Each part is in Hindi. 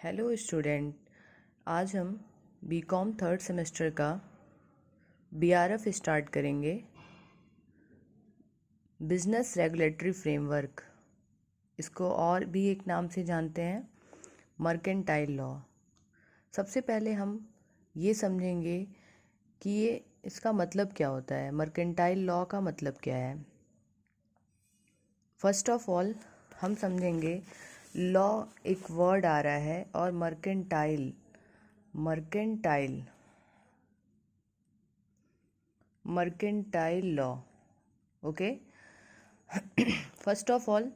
हेलो स्टूडेंट, आज हम बीकॉम थर्ड सेमेस्टर का बीआरएफ स्टार्ट करेंगे। बिजनेस रेगुलेटरी फ्रेमवर्क, इसको और भी एक नाम से जानते हैं मर्केंटाइल लॉ। सबसे पहले हम ये समझेंगे कि ये इसका मतलब क्या होता है, मर्केंटाइल लॉ का मतलब क्या है। फर्स्ट ऑफ ऑल हम समझेंगे लॉ एक वर्ड आ रहा है और mercantile law. Okay, first of all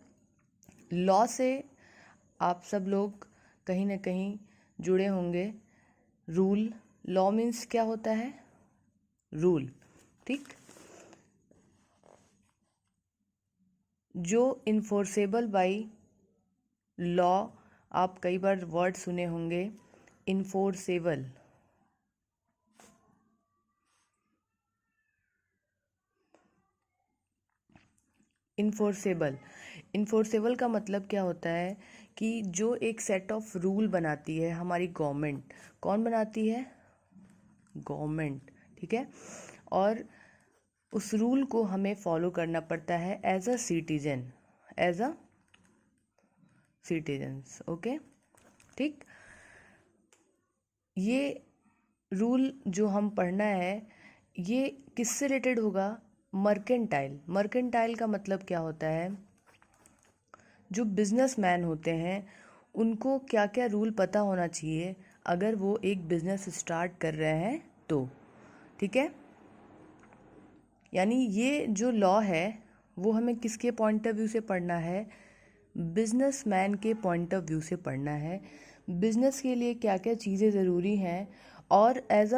law से आप सब लोग कहीं ना कहीं जुड़े होंगे। रूल, लॉ मीन्स क्या होता है? रूल, ठीक। जो इन्फोर्सेबल बाय लॉ, आप कई बार वर्ड सुने होंगे इन्फोर्सेबल। इन्फोर्सेबल का मतलब क्या होता है कि जो एक सेट ऑफ रूल बनाती है हमारी गवर्नमेंट। कौन बनाती है? गवर्नमेंट, ठीक है। और उस रूल को हमें फॉलो करना पड़ता है एज अ सिटीजन्स। ओके, ठीक। ये रूल जो हम पढ़ना है ये किससे रिलेटेड होगा? मर्केंटाइल का मतलब क्या होता है? जो बिजनेसमैन होते हैं उनको क्या क्या रूल पता होना चाहिए अगर वो एक बिजनेस स्टार्ट कर रहे हैं तो, ठीक है। यानी ये जो लॉ है वो हमें किसके पॉइंट ऑफ व्यू से पढ़ना है? बिजनेसमैन के पॉइंट ऑफ व्यू से पढ़ना है। बिजनेस के लिए क्या क्या चीज़ें ज़रूरी हैं, और एज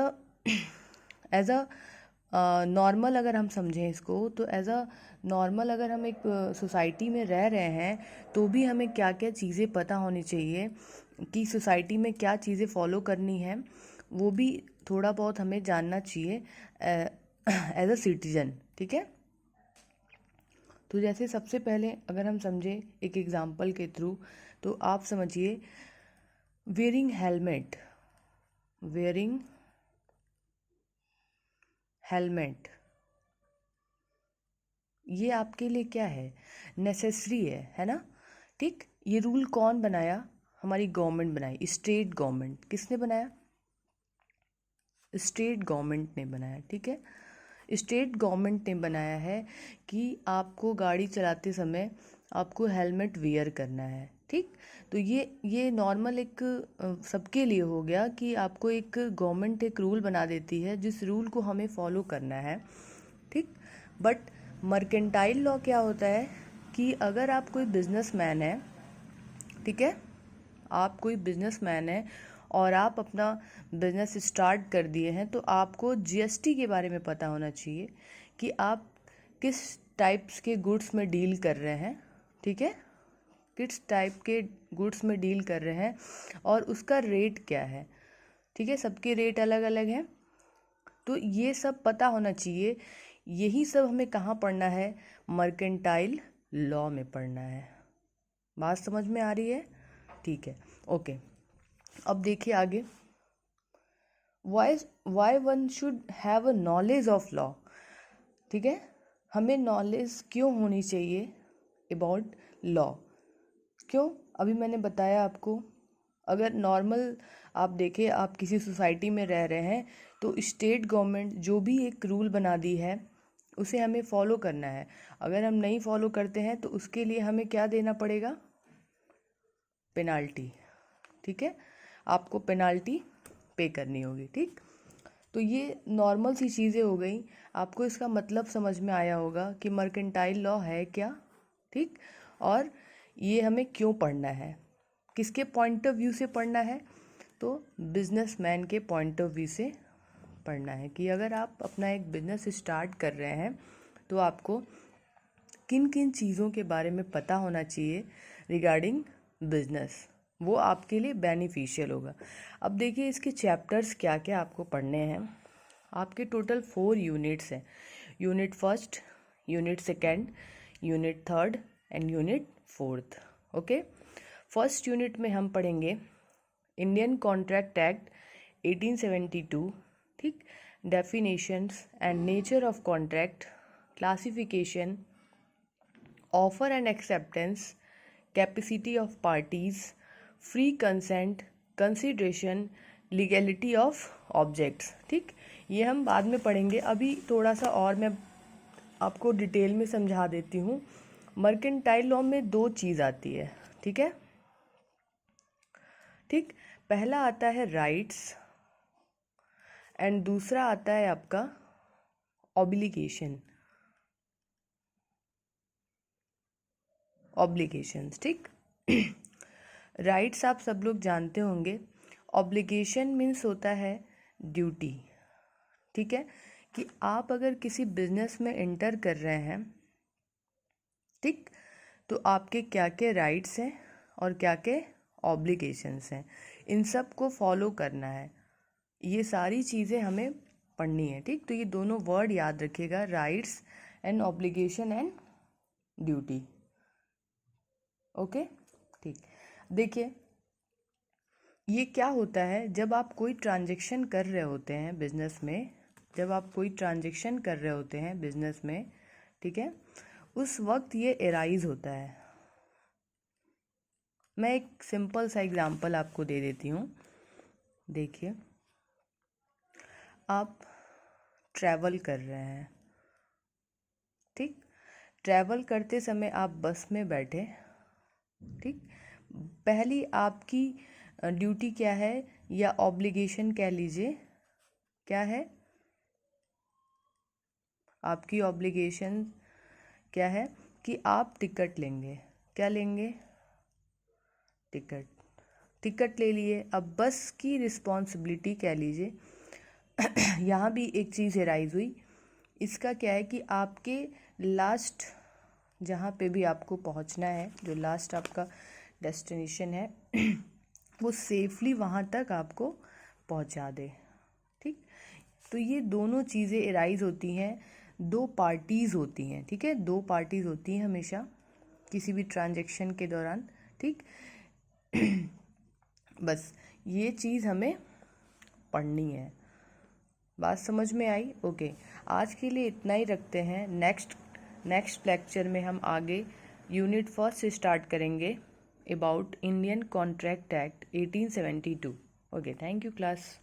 अ नॉर्मल अगर हम समझें इसको तो एज अ नॉर्मल अगर हम एक सोसाइटी में रह रहे हैं तो भी हमें क्या क्या चीज़ें पता होनी चाहिए कि सोसाइटी में क्या चीज़ें फॉलो करनी है, वो भी थोड़ा बहुत हमें जानना चाहिए एज अ सिटीजन, ठीक है। तो जैसे सबसे पहले अगर हम समझें एक एग्जांपल के थ्रू, तो आप समझिए वेयरिंग हेलमेट ये आपके लिए क्या है? नेसेसरी है ना, ठीक। ये रूल कौन बनाया? हमारी गवर्नमेंट बनाई, स्टेट गवर्नमेंट। किसने बनाया? स्टेट गवर्नमेंट ने बनाया, ठीक है। स्टेट गवर्नमेंट ने बनाया है कि आपको गाड़ी चलाते समय आपको हेलमेट वेयर करना है, ठीक। तो ये नॉर्मल एक सबके लिए हो गया कि आपको एक गवर्नमेंट एक रूल बना देती है जिस रूल को हमें फॉलो करना है, ठीक। बट मर्केंटाइल लॉ क्या होता है कि अगर आप कोई बिजनेसमैन है, ठीक है, आप कोई बिजनेसमैन है और आप अपना बिजनेस स्टार्ट कर दिए हैं तो आपको जीएसटी के बारे में पता होना चाहिए कि आप किस टाइप्स के गुड्स में डील कर रहे हैं, ठीक है, किस टाइप के गुड्स में डील कर रहे हैं और उसका रेट क्या है, ठीक है। सबके रेट अलग अलग हैं, तो ये सब पता होना चाहिए। यही सब हमें कहाँ पढ़ना है? मर्केंटाइल लॉ में पढ़ना है। बात समझ में आ रही है? ठीक है, ओके। अब देखिए आगे, why one should have a knowledge of law, ठीक है। हमें नॉलेज क्यों होनी चाहिए अबाउट लॉ? क्यों? अभी मैंने बताया आपको। अगर नॉर्मल आप देखें, आप किसी सोसाइटी में रह रहे हैं तो स्टेट गवर्नमेंट जो भी एक रूल बना दी है उसे हमें फॉलो करना है। अगर हम नहीं फॉलो करते हैं तो उसके लिए हमें क्या देना पड़ेगा? पेनाल्टी, ठीक है। आपको पेनाल्टी पे करनी होगी, ठीक। तो ये नॉर्मल सी चीज़ें हो गई। आपको इसका मतलब समझ में आया होगा कि मर्केंटाइल लॉ है क्या, ठीक। और ये हमें क्यों पढ़ना है, किसके पॉइंट ऑफ व्यू से पढ़ना है? तो बिजनेसमैन के पॉइंट ऑफ व्यू से पढ़ना है कि अगर आप अपना एक बिजनेस स्टार्ट कर रहे हैं तो आपको किन किन चीज़ों के बारे में पता होना चाहिए रिगार्डिंग बिजनेस, वो आपके लिए बेनिफिशियल होगा। अब देखिए इसके चैप्टर्स क्या क्या आपको पढ़ने हैं। आपके टोटल 4 यूनिट्स हैं। Unit first, unit second, unit third and unit fourth. Okay, first unit में हम पढ़ेंगे इंडियन कॉन्ट्रैक्ट एक्ट 1872, ठीक। Definitions and nature of contract, classification, offer and acceptance, capacity of parties, free consent, consideration, legality of objects, ठीक। ये हम बाद में पढ़ेंगे, अभी थोड़ा सा और मैं आपको डिटेल में समझा देती हूँ। मर्केंटाइल लॉ में दो चीज़ आती है, ठीक है, ठीक। पहला आता है राइट्स एंड दूसरा आता है आपका ऑब्लिगेशंस, ठीक। राइट्स आप सब लोग जानते होंगे। ऑब्लिगेशन मीन्स होता है ड्यूटी, ठीक है, कि आप अगर किसी बिजनेस में एंटर कर रहे हैं, ठीक, तो आपके क्या क्या राइट्स हैं और क्या क्या ऑब्लिगेशंस हैं, इन सब को फॉलो करना है। ये सारी चीज़ें हमें पढ़नी है, ठीक। तो ये दोनों वर्ड याद रखिएगा, rights and obligation and duty, okay, ठीक। देखिए ये क्या होता है, जब आप कोई ट्रांजैक्शन कर रहे होते हैं बिजनेस में, जब आप कोई ट्रांजैक्शन कर रहे होते हैं बिजनेस में, ठीक है, उस वक्त ये एराइज होता है। मैं एक सिंपल सा एग्जांपल आपको दे देती हूँ। देखिए आप ट्रैवल कर रहे हैं, ठीक, ट्रैवल करते समय आप बस में बैठे, ठीक। पहली आपकी ड्यूटी क्या है या ऑब्लिगेशन कह लीजिए, क्या है आपकी ऑब्लिगेशन, क्या है कि आप टिकट लेंगे। क्या लेंगे? टिकट। टिकट ले लिए। अब बस की रिस्पॉन्सिबिलिटी कह लीजिए यहाँ भी एक चीज़ एराइज हुई। इसका क्या है कि आपके लास्ट जहाँ पे भी आपको पहुँचना है, जो लास्ट आपका डेस्टिनेशन है वो सेफली वहाँ तक आपको पहुँचा दे, ठीक। तो ये दोनों चीज़ें एराइज होती हैं, दो पार्टीज़ होती हैं, ठीक है, दो पार्टीज़ होती हैं हमेशा किसी भी ट्रांजैक्शन के दौरान, ठीक। बस ये चीज़ हमें पढ़नी है। बात समझ में आई? ओके, आज के लिए इतना ही रखते हैं। नेक्स्ट लेक्चर में हम आगे यूनिट फर्स्ट से स्टार्ट करेंगे about Indian contract act 1872। Okay, thank you class.